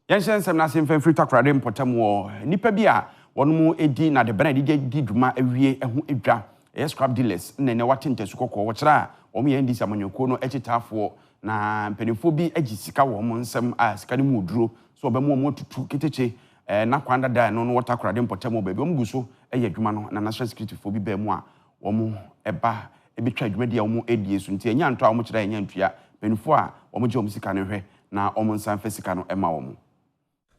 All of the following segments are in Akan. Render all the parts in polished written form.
Yanshen sem na semfen free takrade mpotam wo nipa bi a wono edi na de bana di dwuma awie eho edwa scrap dealers nene watentesu kokko wo kira wo me NDC amanyoko no echitafo na mpenifo bi agi sika wo mo nsem a sika ne mu duro so obemu mo tutu keteche na kwanda da no no takrade mpotam wo baabi omguso adwuma no na national security fo bi ba mu a wo mo eba ebetwa adwuma dia wo mo edie so nti enya nto a wo kira enya ntua mpenifo a wo mo je wo sika ne hwe na wo mo nsan fa sika no ema wo mo.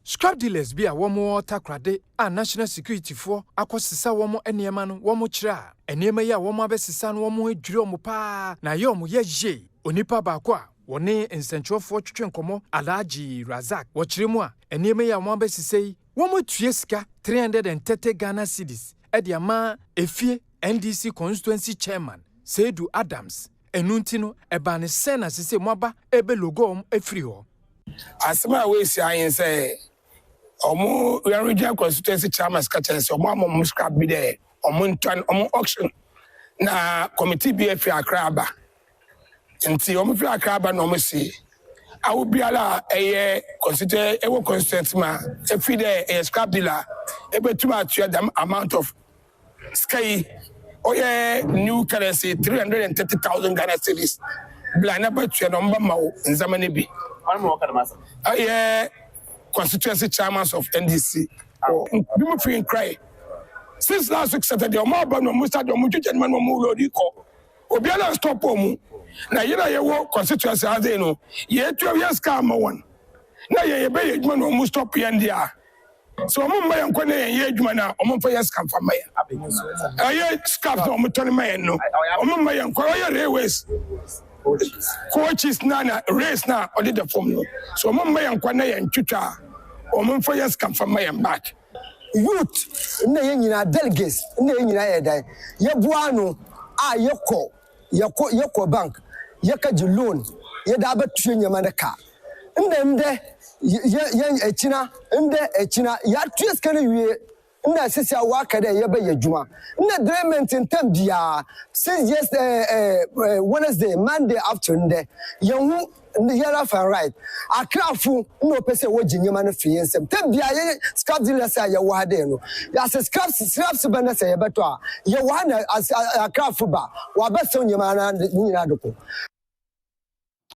Scrap dealers be a womo takrade a national security for akosisa womo enema no womo kira enema ya womo abesisa no womo edwire omo pa na ye omo ye onipa baako a woni nsentwofo twetwe nkomo Alhaji Razak wo kire mu a enema ya womo abesisei womo tue sika 330 Ghana cedis edi ama efie NDC constituency chairman Seidu Adams enunti no eba ne sena sese moaba ebe logo efiri ho asema we si ayin say omo regional constituency chairman skacha say omo scrap bi there omo auction na committee BF Akraba nti omo fi Akraba no omo si awu biala eye constituency ma efi there scrap dealer ebetuma to the amount of sky new currency 330,000 Ghana cedis blana ba to no mba mawo nzamane bi constituency chairman of NDC. People feel cry. Since last week Saturday, no start no gentleman no road ko. Obiala stop omu. Na ye wo constituency as they know. Ye 12 years come one. Na ye be man no stop here there. So omo ma yanko na ye adwuma na omo fa years come for me. Aye scarf no omo toni ma no. Omo ma yanko ye railways. Coaches na race na odi the form no so mom ma yankwa na yan twitwa o mom for years come from my back youth na ye nyina delegates na ye nyina ye dai ye boa no a yeko bank ye ka ji loan ye da ba tue nyama na ka ndemde ye echina ya tue skana wie na sisi awaka da ye ba yadwuma na agreement in term dia since Wednesday Monday afternoon there yehu yara fan right akrafu no pese wo jinyema no fie nsem term dia ye scrap dealers ya wo ha de no ya se scraps ba na se ye beto a ye wo na akrafu ba wa ba se nyema na nyina doko